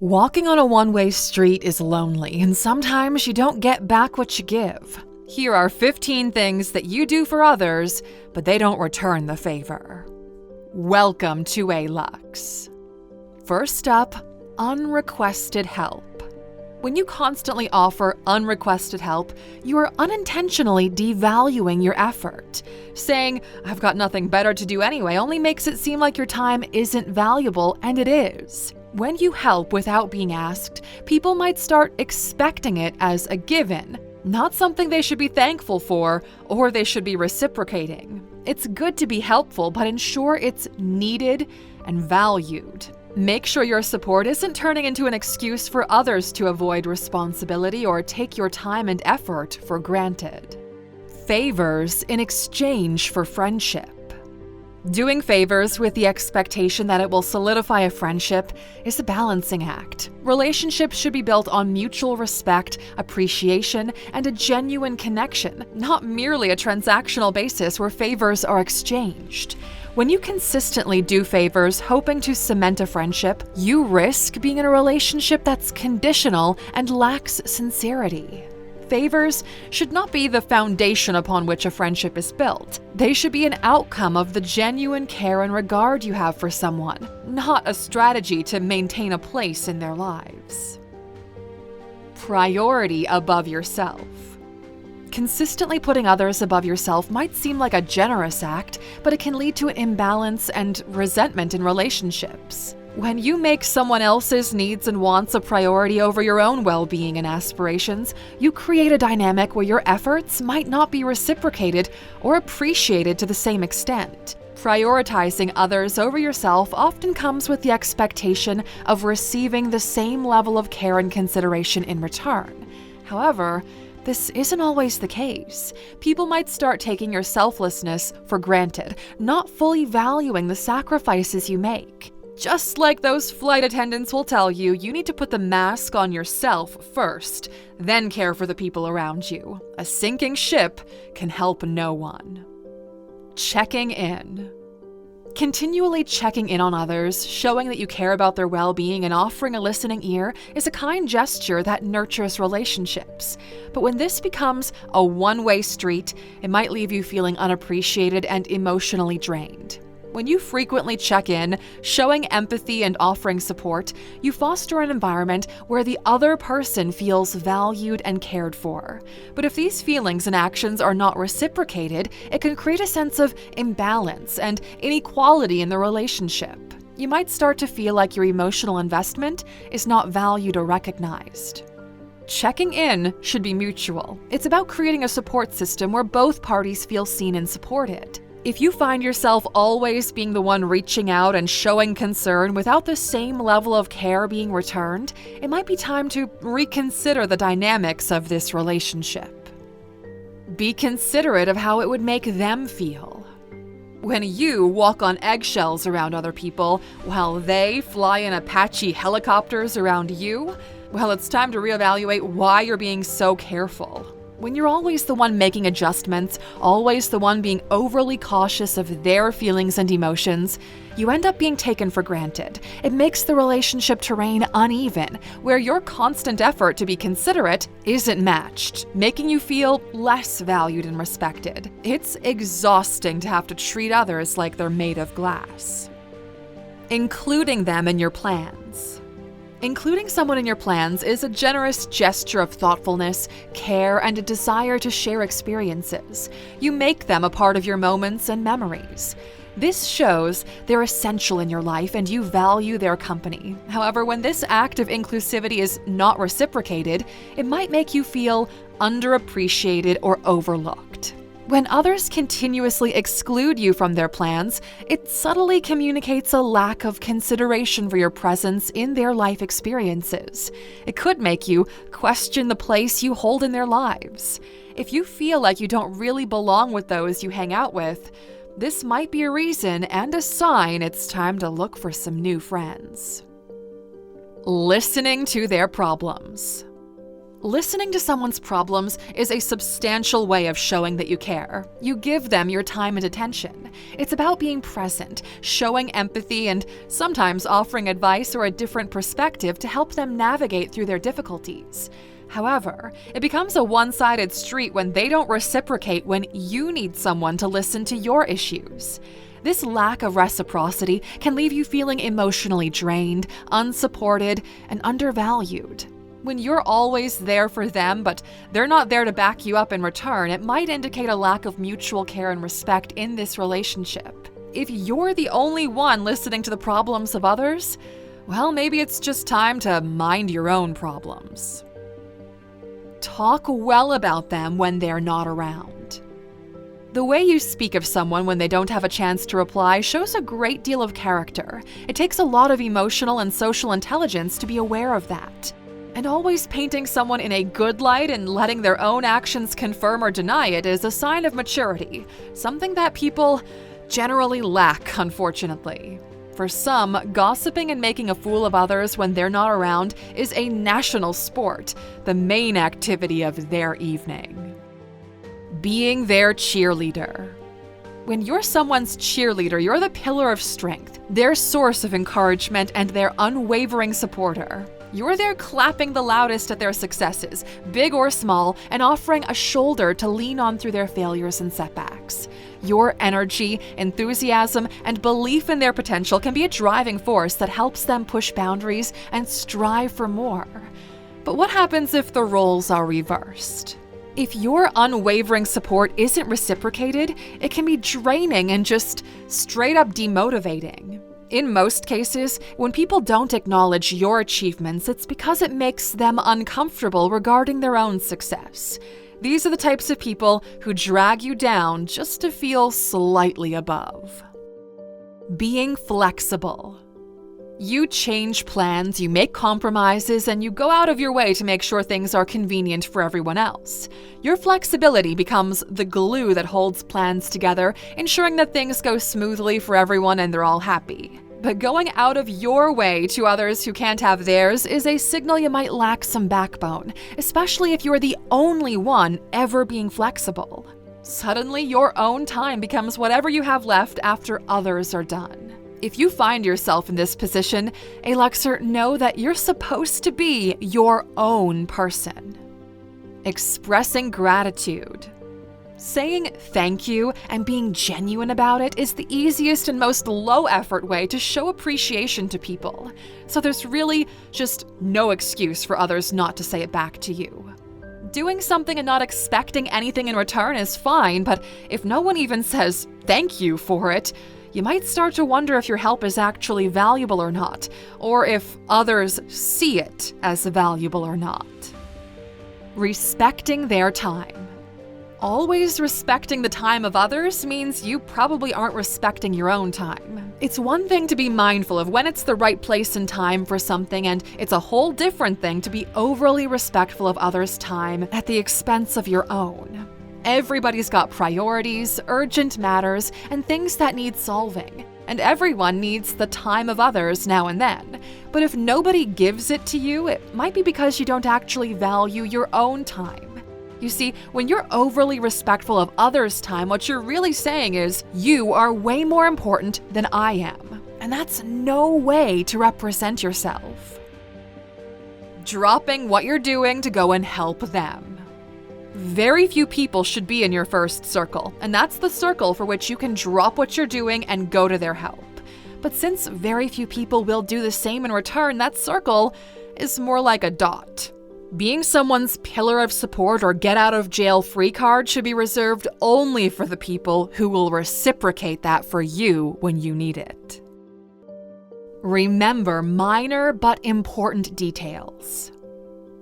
Walking on a one-way street is lonely, and sometimes you don't get back what you give. Here are 15 things that you do for others, but they don't return the favor. Welcome to Alux. First up, unrequested help. When you constantly offer unrequested help, you are unintentionally devaluing your effort. Saying, "I've got nothing better to do anyway," only makes it seem like your time isn't valuable, and it is. When you help without being asked, people might start expecting it as a given, not something they should be thankful for or they should be reciprocating. It's good to be helpful, but ensure it's needed and valued. Make sure your support isn't turning into an excuse for others to avoid responsibility or take your time and effort for granted. Favors in exchange for friendship. Doing favors with the expectation that it will solidify a friendship is a balancing act. Relationships should be built on mutual respect, appreciation, and a genuine connection, not merely a transactional basis where favors are exchanged. When you consistently do favors hoping to cement a friendship, you risk being in a relationship that's conditional and lacks sincerity. Favors should not be the foundation upon which a friendship is built. They should be an outcome of the genuine care and regard you have for someone, not a strategy to maintain a place in their lives. Priority above yourself. Consistently putting others above yourself might seem like a generous act, but it can lead to imbalance and resentment in relationships. When you make someone else's needs and wants a priority over your own well-being and aspirations, you create a dynamic where your efforts might not be reciprocated or appreciated to the same extent. Prioritizing others over yourself often comes with the expectation of receiving the same level of care and consideration in return. However, this isn't always the case. People might start taking your selflessness for granted, not fully valuing the sacrifices you make. Just like those flight attendants will tell you, you need to put the mask on yourself first, then care for the people around you. A sinking ship can help no one. Checking in. Continually checking in on others, showing that you care about their well-being and offering a listening ear is a kind gesture that nurtures relationships. But when this becomes a one-way street, it might leave you feeling unappreciated and emotionally drained. When you frequently check in, showing empathy and offering support, you foster an environment where the other person feels valued and cared for. But if these feelings and actions are not reciprocated, it can create a sense of imbalance and inequality in the relationship. You might start to feel like your emotional investment is not valued or recognized. Checking in should be mutual. It's about creating a support system where both parties feel seen and supported. If you find yourself always being the one reaching out and showing concern without the same level of care being returned, it might be time to reconsider the dynamics of this relationship. Be considerate of how it would make them feel. When you walk on eggshells around other people while they fly in Apache helicopters around you, well, it's time to reevaluate why you're being so careful. When you're always the one making adjustments, always the one being overly cautious of their feelings and emotions, you end up being taken for granted. It makes the relationship terrain uneven, where your constant effort to be considerate isn't matched, making you feel less valued and respected. It's exhausting to have to treat others like they're made of glass. Including them in your plans. Including someone in your plans is a generous gesture of thoughtfulness, care, and a desire to share experiences. You make them a part of your moments and memories. This shows they're essential in your life and you value their company. However, when this act of inclusivity is not reciprocated, it might make you feel underappreciated or overlooked. When others continuously exclude you from their plans, it subtly communicates a lack of consideration for your presence in their life experiences. It could make you question the place you hold in their lives. If you feel like you don't really belong with those you hang out with, this might be a reason and a sign it's time to look for some new friends. Listening to their problems. Listening to someone's problems is a substantial way of showing that you care. You give them your time and attention. It's about being present, showing empathy, and sometimes offering advice or a different perspective to help them navigate through their difficulties. However, it becomes a one-sided street when they don't reciprocate when you need someone to listen to your issues. This lack of reciprocity can leave you feeling emotionally drained, unsupported, and undervalued. When you're always there for them, but they're not there to back you up in return, it might indicate a lack of mutual care and respect in this relationship. If you're the only one listening to the problems of others, well, maybe it's just time to mind your own problems. Talk well about them when they're not around. The way you speak of someone when they don't have a chance to reply shows a great deal of character. It takes a lot of emotional and social intelligence to be aware of that. And always painting someone in a good light and letting their own actions confirm or deny it is a sign of maturity, something that people generally lack, unfortunately. For some, gossiping and making a fool of others when they're not around is a national sport, the main activity of their evening. Being their cheerleader. When you're someone's cheerleader, you're the pillar of strength, their source of encouragement, and their unwavering supporter. You're there clapping the loudest at their successes, big or small, and offering a shoulder to lean on through their failures and setbacks. Your energy, enthusiasm, and belief in their potential can be a driving force that helps them push boundaries and strive for more. But what happens if the roles are reversed? If your unwavering support isn't reciprocated, it can be draining and just straight up demotivating. In most cases, when people don't acknowledge your achievements, it's because it makes them uncomfortable regarding their own success. These are the types of people who drag you down just to feel slightly above. Being flexible. You change plans, you make compromises, and you go out of your way to make sure things are convenient for everyone else. Your flexibility becomes the glue that holds plans together, ensuring that things go smoothly for everyone and they're all happy. But going out of your way to others who can't have theirs is a signal you might lack some backbone, especially if you're the only one ever being flexible. Suddenly, your own time becomes whatever you have left after others are done. If you find yourself in this position, Aluxer, know that you're supposed to be your own person. Expressing gratitude. Saying thank you and being genuine about it is the easiest and most low-effort way to show appreciation to people. So there's really just no excuse for others not to say it back to you. Doing something and not expecting anything in return is fine, but if no one even says thank you for it, you might start to wonder if your help is actually valuable or not, or if others see it as valuable or not. Respecting their time. Always respecting the time of others means you probably aren't respecting your own time. It's one thing to be mindful of when it's the right place and time for something, and it's a whole different thing to be overly respectful of others' time at the expense of your own. Everybody's got priorities, urgent matters, and things that need solving. And everyone needs the time of others now and then. But if nobody gives it to you, it might be because you don't actually value your own time. You see, when you're overly respectful of others' time, what you're really saying is, you are way more important than I am. And that's no way to represent yourself. Dropping what you're doing to go and help them. Very few people should be in your first circle, and that's the circle for which you can drop what you're doing and go to their help. But since very few people will do the same in return, that circle is more like a dot. Being someone's pillar of support or get-out-of-jail-free card should be reserved only for the people who will reciprocate that for you when you need it. Remember minor but important details.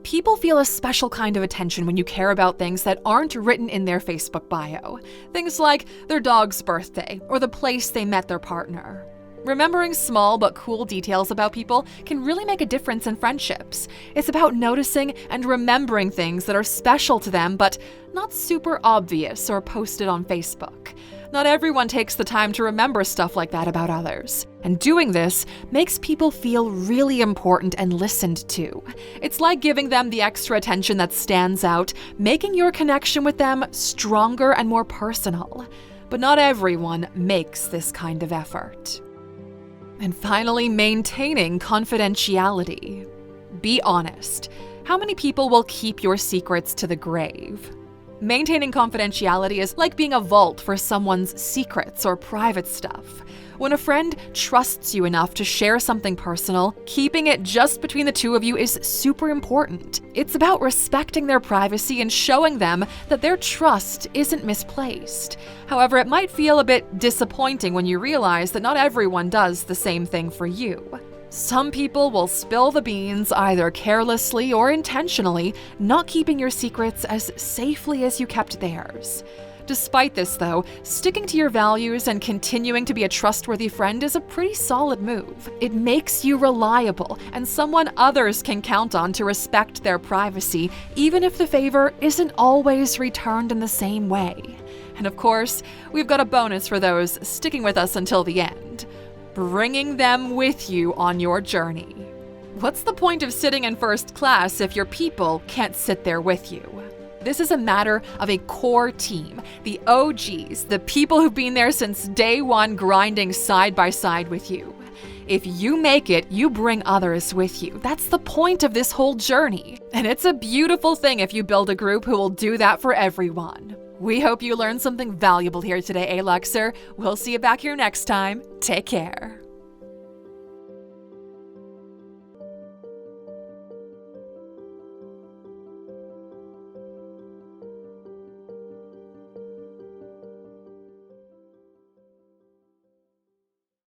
People feel a special kind of attention when you care about things that aren't written in their Facebook bio. Things like their dog's birthday or the place they met their partner. Remembering small but cool details about people can really make a difference in friendships. It's about noticing and remembering things that are special to them but not super obvious or posted on Facebook. Not everyone takes the time to remember stuff like that about others. And doing this makes people feel really important and listened to. It's like giving them the extra attention that stands out, making your connection with them stronger and more personal. But not everyone makes this kind of effort. And finally, maintaining confidentiality. Be honest. How many people will keep your secrets to the grave? Maintaining confidentiality is like being a vault for someone's secrets or private stuff. When a friend trusts you enough to share something personal, keeping it just between the two of you is super important. It's about respecting their privacy and showing them that their trust isn't misplaced. However, it might feel a bit disappointing when you realize that not everyone does the same thing for you. Some people will spill the beans either carelessly or intentionally, not keeping your secrets as safely as you kept theirs. Despite this, though, sticking to your values and continuing to be a trustworthy friend is a pretty solid move. It makes you reliable and someone others can count on to respect their privacy, even if the favor isn't always returned in the same way. And of course, we've got a bonus for those sticking with us until the end: bringing them with you on your journey. What's the point of sitting in first class if your people can't sit there with you? This is a matter of a core team, the OGs, the people who've been there since day one, grinding side by side with you. If you make it, you bring others with you. That's the point of this whole journey. And it's a beautiful thing if you build a group who will do that for everyone. We hope you learned something valuable here today, Aluxer. We'll see you back here next time. Take care.